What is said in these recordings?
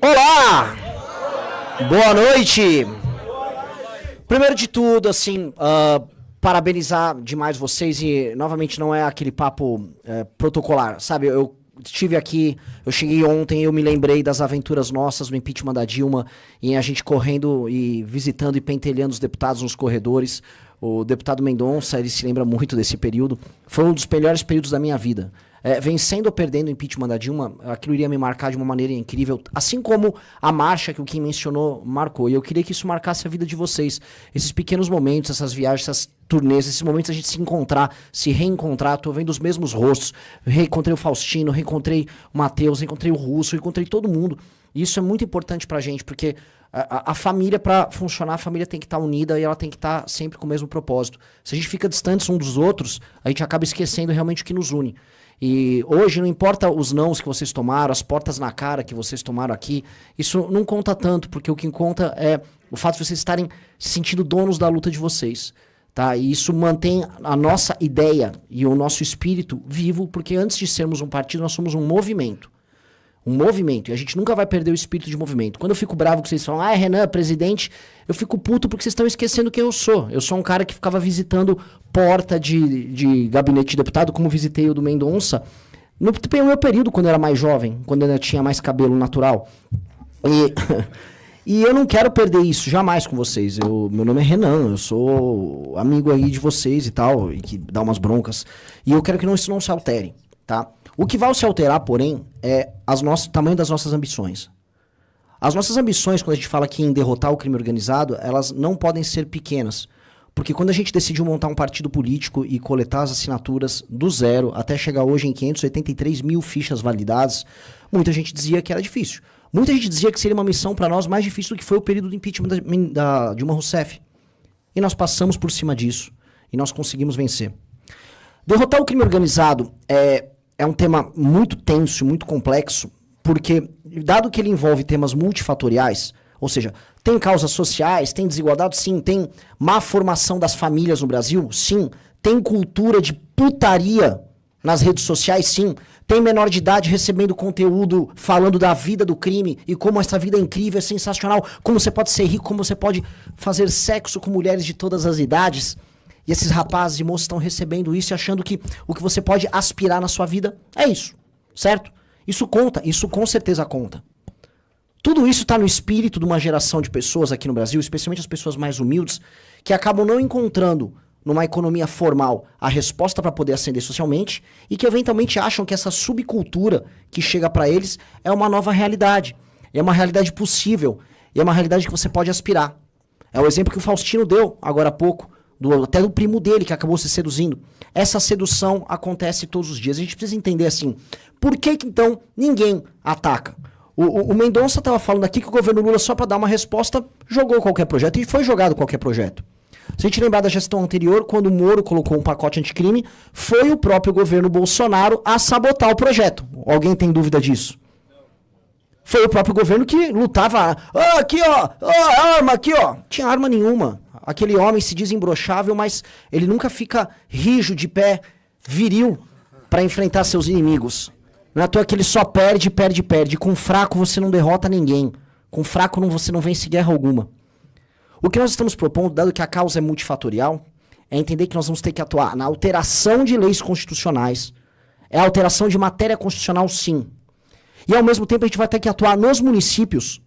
Olá! Boa noite! Primeiro de tudo, assim, parabenizar demais vocês e, novamente, não é aquele papo protocolar, sabe? Eu estive aqui, eu cheguei ontem, eu me lembrei das aventuras nossas no impeachment da Dilma, e a gente correndo e visitando e pentelhando os deputados nos corredores. O deputado Mendonça, ele se lembra muito desse período. Foi um dos melhores períodos da minha vida. Vencendo ou perdendo o impeachment da Dilma, aquilo iria me marcar de uma maneira incrível, assim como a marcha que o Kim mencionou marcou. E eu queria que isso marcasse a vida de vocês. Esses pequenos momentos, essas viagens, essas turnês, esses momentos a gente se encontrar, se reencontrar. Tô vendo os mesmos rostos. Reencontrei o Faustino, reencontrei o Matheus, reencontrei o Russo, reencontrei todo mundo. E isso é muito importante pra gente, porque a família, pra funcionar, a família tem que estar unida e ela tem que estar sempre com o mesmo propósito. Se a gente fica distante uns dos outros, a gente acaba esquecendo realmente o que nos une. E hoje não importa os nãos que vocês tomaram, as portas na cara que vocês tomaram aqui, isso não conta tanto, porque o que conta é o fato de vocês estarem se sentindo donos da luta de vocês, tá? E isso mantém a nossa ideia e o nosso espírito vivo, porque antes de sermos um partido, nós somos um movimento. Um movimento, e a gente nunca vai perder o espírito de movimento. Quando eu fico bravo que vocês falam, Renan, presidente, eu fico puto porque vocês estão esquecendo quem eu sou. Eu sou um cara que ficava visitando porta de gabinete de deputado, como visitei o do Mendonça, no meu período, quando eu era mais jovem, quando eu ainda tinha mais cabelo natural. E eu não quero perder isso jamais com vocês. Meu nome é Renan, eu sou amigo aí de vocês e tal, e que dá umas broncas. E eu quero que isso não se altere, tá? O que vai se alterar, porém, é o tamanho das nossas ambições. As nossas ambições, quando a gente fala aqui em derrotar o crime organizado, elas não podem ser pequenas. Porque quando a gente decidiu montar um partido político e coletar as assinaturas do zero, até chegar hoje em 583 mil fichas validadas, muita gente dizia que era difícil. Muita gente dizia que seria uma missão para nós mais difícil do que foi o período do impeachment da Dilma Rousseff. E nós passamos por cima disso. E nós conseguimos vencer. Derrotar o crime organizado é um tema muito tenso, muito complexo, porque, dado que ele envolve temas multifatoriais, ou seja, tem causas sociais, tem desigualdade, sim, tem má formação das famílias no Brasil, sim, tem cultura de putaria nas redes sociais, sim, tem menor de idade recebendo conteúdo falando da vida do crime e como essa vida é incrível, é sensacional, como você pode ser rico, como você pode fazer sexo com mulheres de todas as idades. E esses rapazes e moças estão recebendo isso e achando que o que você pode aspirar na sua vida é isso, certo? Isso conta, isso com certeza conta. Tudo isso está no espírito de uma geração de pessoas aqui no Brasil, especialmente as pessoas mais humildes, que acabam não encontrando numa economia formal a resposta para poder ascender socialmente e que eventualmente acham que essa subcultura que chega para eles é uma nova realidade. É uma realidade possível, e é uma realidade que você pode aspirar. É o exemplo que o Faustino deu agora há pouco, até do primo dele que acabou se seduzindo. Essa sedução acontece todos os dias. A gente precisa entender assim, por que então ninguém ataca? O Mendonça estava falando aqui que o governo Lula, só para dar uma resposta, jogou qualquer projeto, e foi jogado qualquer projeto. Se a gente lembrar da gestão anterior, quando o Moro colocou um pacote anticrime, foi o próprio governo Bolsonaro a sabotar o projeto. Alguém tem dúvida disso? Foi o próprio governo que lutava, aqui ó, arma aqui ó, tinha arma nenhuma. Aquele homem se diz imbrochável, mas ele nunca fica rijo de pé, viril, para enfrentar seus inimigos. Não é à toa que ele só perde. Com fraco você não derrota ninguém. Com fraco você não vence guerra alguma. O que nós estamos propondo, dado que a causa é multifatorial, é entender que nós vamos ter que atuar na alteração de leis constitucionais. É a alteração de matéria constitucional, sim. E ao mesmo tempo a gente vai ter que atuar nos municípios,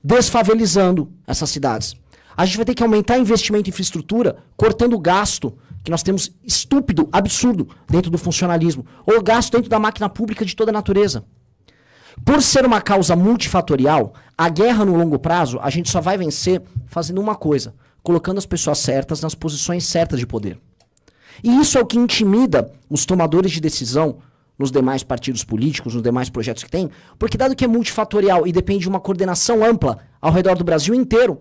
desfavelizando essas cidades. A gente vai ter que aumentar investimento em infraestrutura, cortando o gasto que nós temos estúpido, absurdo, dentro do funcionalismo, ou gasto dentro da máquina pública de toda a natureza. Por ser uma causa multifatorial, a guerra no longo prazo, a gente só vai vencer fazendo uma coisa, colocando as pessoas certas nas posições certas de poder. E isso é o que intimida os tomadores de decisão nos demais partidos políticos, nos demais projetos que tem, porque dado que é multifatorial e depende de uma coordenação ampla ao redor do Brasil inteiro,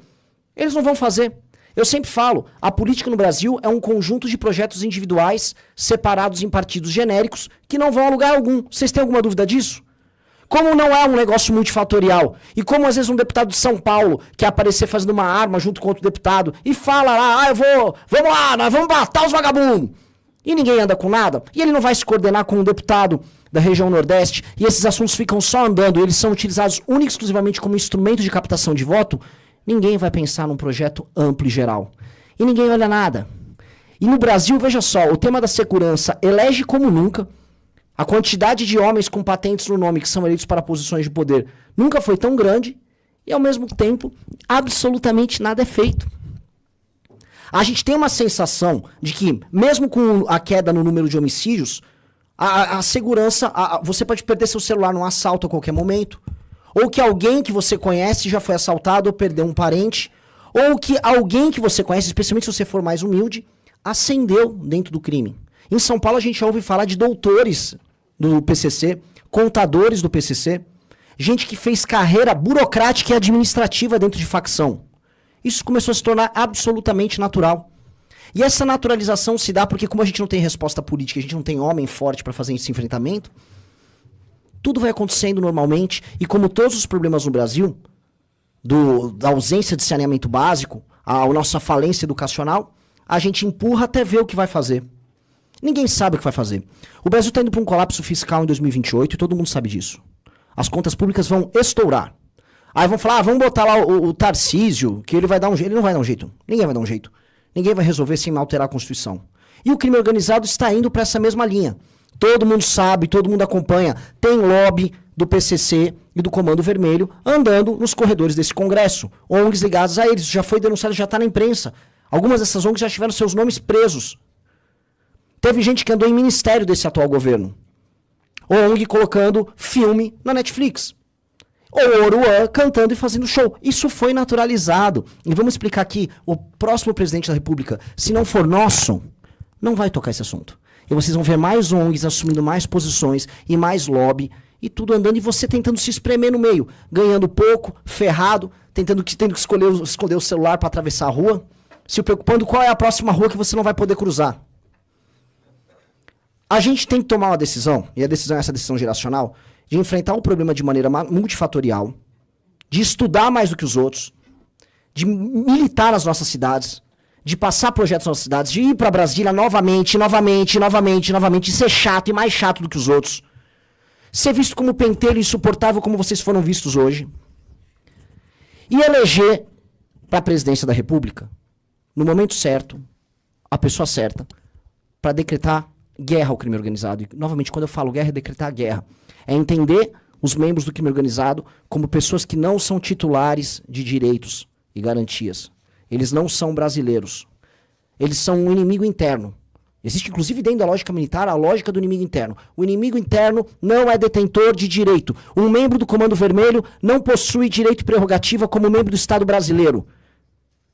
eles não vão fazer. Eu sempre falo, a política no Brasil é um conjunto de projetos individuais separados em partidos genéricos que não vão a lugar algum. Vocês têm alguma dúvida disso? Como não é um negócio multifatorial, e como às vezes um deputado de São Paulo quer aparecer fazendo uma arma junto com outro deputado e fala lá, vamos lá, nós vamos matar os vagabundos. E ninguém anda com nada, e ele não vai se coordenar com um deputado da região Nordeste, e esses assuntos ficam só andando, eles são utilizados única e exclusivamente como instrumento de captação de voto, ninguém vai pensar num projeto amplo e geral. E ninguém olha nada. E no Brasil, veja só, o tema da segurança elege como nunca. A quantidade de homens com patentes no nome que são eleitos para posições de poder nunca foi tão grande e, ao mesmo tempo, absolutamente nada é feito. A gente tem uma sensação de que, mesmo com a queda no número de homicídios, a segurança, você pode perder seu celular num assalto a qualquer momento, ou que alguém que você conhece já foi assaltado ou perdeu um parente, ou que alguém que você conhece, especialmente se você for mais humilde, ascendeu dentro do crime. Em São Paulo a gente já ouve falar de doutores do PCC, contadores do PCC, gente que fez carreira burocrática e administrativa dentro de facção. Isso começou a se tornar absolutamente natural. E essa naturalização se dá porque, como a gente não tem resposta política, a gente não tem homem forte para fazer esse enfrentamento, tudo vai acontecendo normalmente, e como todos os problemas no Brasil, da ausência de saneamento básico, a nossa falência educacional, a gente empurra até ver o que vai fazer. Ninguém sabe o que vai fazer. O Brasil está indo para um colapso fiscal em 2028 e todo mundo sabe disso. As contas públicas vão estourar. Aí vão falar, vamos botar lá o Tarcísio, que ele vai dar um jeito. Ele não vai dar um jeito. Ninguém vai dar um jeito. Ninguém vai resolver sem alterar a Constituição. E o crime organizado está indo para essa mesma linha. Todo mundo sabe, todo mundo acompanha. Tem lobby do PCC e do Comando Vermelho andando nos corredores desse Congresso. ONGs ligadas a eles. Isso já foi denunciado, já está na imprensa. Algumas dessas ONGs já tiveram seus nomes presos. Teve gente que andou em ministério desse atual governo. ONG colocando filme na Netflix. Ou Oruan cantando e fazendo show. Isso foi naturalizado. E vamos explicar aqui, o próximo presidente da República, se não for nosso, não vai tocar esse assunto. E vocês vão ver mais ONGs assumindo mais posições e mais lobby, e tudo andando, e você tentando se espremer no meio, ganhando pouco, ferrado, tendo que esconder o celular para atravessar a rua, se preocupando qual é a próxima rua que você não vai poder cruzar. A gente tem que tomar uma decisão, e a decisão é essa decisão geracional, de enfrentar o problema de maneira multifatorial, de estudar mais do que os outros, de militar nas nossas cidades, de passar projetos nas nossas cidades, de ir para Brasília novamente, e ser chato e mais chato do que os outros. Ser visto como pentelho insuportável como vocês foram vistos hoje. E eleger para a presidência da República, no momento certo, a pessoa certa, para decretar guerra ao crime organizado. E, novamente, quando eu falo guerra, é decretar guerra. É entender os membros do crime organizado como pessoas que não são titulares de direitos e garantias. Eles não são brasileiros. Eles são um inimigo interno. Existe, inclusive, dentro da lógica militar, a lógica do inimigo interno. O inimigo interno não é detentor de direito. Um membro do Comando Vermelho não possui direito e prerrogativa como membro do Estado brasileiro.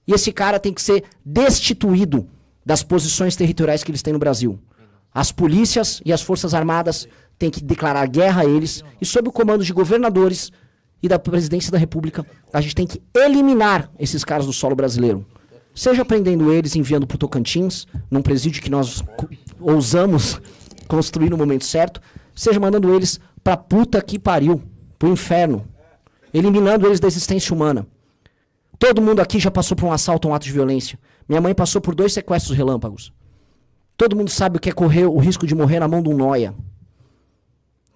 E esse cara tem que ser destituído das posições territoriais que eles têm no Brasil. As polícias e as forças armadas têm que declarar guerra a eles, e sob o comando de governadores e da presidência da República, a gente tem que eliminar esses caras do solo brasileiro. Seja prendendo eles, enviando para o Tocantins, num presídio que nós ousamos construir no momento certo, seja mandando eles pra puta que pariu, pro inferno, eliminando eles da existência humana. Todo mundo aqui já passou por um assalto, um ato de violência. Minha mãe passou por 2 sequestros relâmpagos. Todo mundo sabe o que é correr o risco de morrer na mão de um nóia.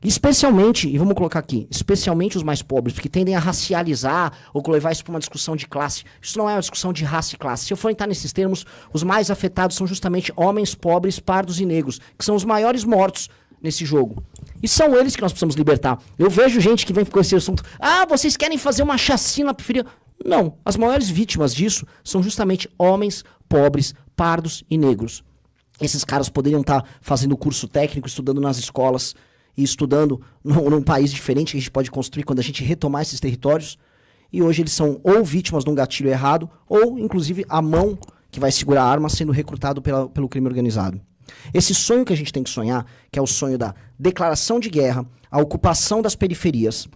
Especialmente, e vamos colocar aqui, especialmente os mais pobres, porque tendem a racializar ou levar isso para uma discussão de classe. Isso não é uma discussão de raça e classe. Se eu for entrar nesses termos, os mais afetados são justamente homens pobres, pardos e negros, que são os maiores mortos nesse jogo. E são eles que nós precisamos libertar. Eu vejo gente que vem com esse assunto, vocês querem fazer uma chacina preferida. Não, as maiores vítimas disso são justamente homens pobres, pardos e negros. Esses caras poderiam estar fazendo curso técnico, estudando nas escolas e estudando num país diferente que a gente pode construir quando a gente retomar esses territórios. E hoje eles são ou vítimas de um gatilho errado, ou inclusive a mão que vai segurar a arma sendo recrutado pelo crime organizado. Esse sonho que a gente tem que sonhar, que é o sonho da declaração de guerra, a ocupação das periferias,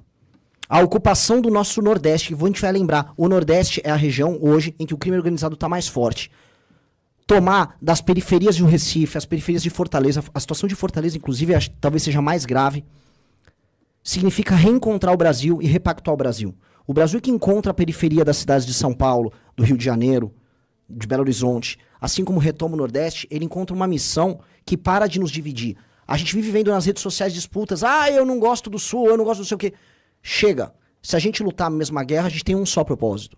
a ocupação do nosso Nordeste, que a gente vai lembrar, o Nordeste é a região hoje em que o crime organizado está mais forte. Tomar das periferias de Recife, as periferias de Fortaleza, a situação de Fortaleza, inclusive, talvez seja mais grave, significa reencontrar o Brasil e repactuar o Brasil. O Brasil que encontra a periferia das cidades de São Paulo, do Rio de Janeiro, de Belo Horizonte, assim como retoma o Nordeste, ele encontra uma missão que para de nos dividir. A gente vive vendo nas redes sociais disputas. Ah, eu não gosto do Sul, eu não gosto do sei o quê. Chega. Se a gente lutar a mesma guerra, a gente tem um só propósito.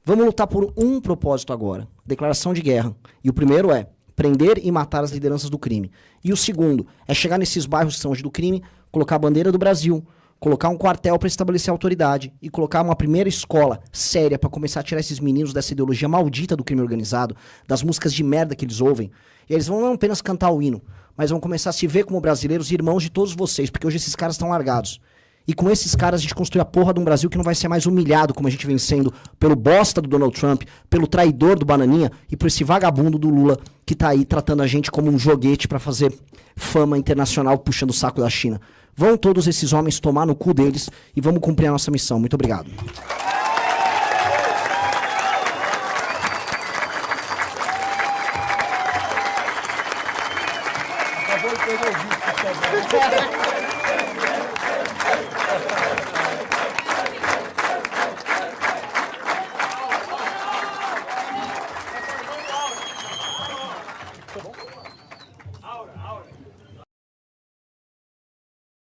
Vamos lutar por um propósito agora. Declaração de guerra. E o primeiro é prender e matar as lideranças do crime. E o segundo é chegar nesses bairros que são do crime, colocar a bandeira do Brasil, colocar um quartel para estabelecer a autoridade e colocar uma primeira escola séria para começar a tirar esses meninos dessa ideologia maldita do crime organizado, das músicas de merda que eles ouvem. E eles vão não apenas cantar o hino, mas vão começar a se ver como brasileiros e irmãos de todos vocês, porque hoje esses caras estão largados. E com esses caras a gente construi a porra de um Brasil que não vai ser mais humilhado como a gente vem sendo pelo bosta do Donald Trump, pelo traidor do Bananinha e por esse vagabundo do Lula que tá aí tratando a gente como um joguete pra fazer fama internacional puxando o saco da China. Vão todos esses homens tomar no cu deles e vamos cumprir a nossa missão. Muito obrigado. Acabou de perder o vídeo,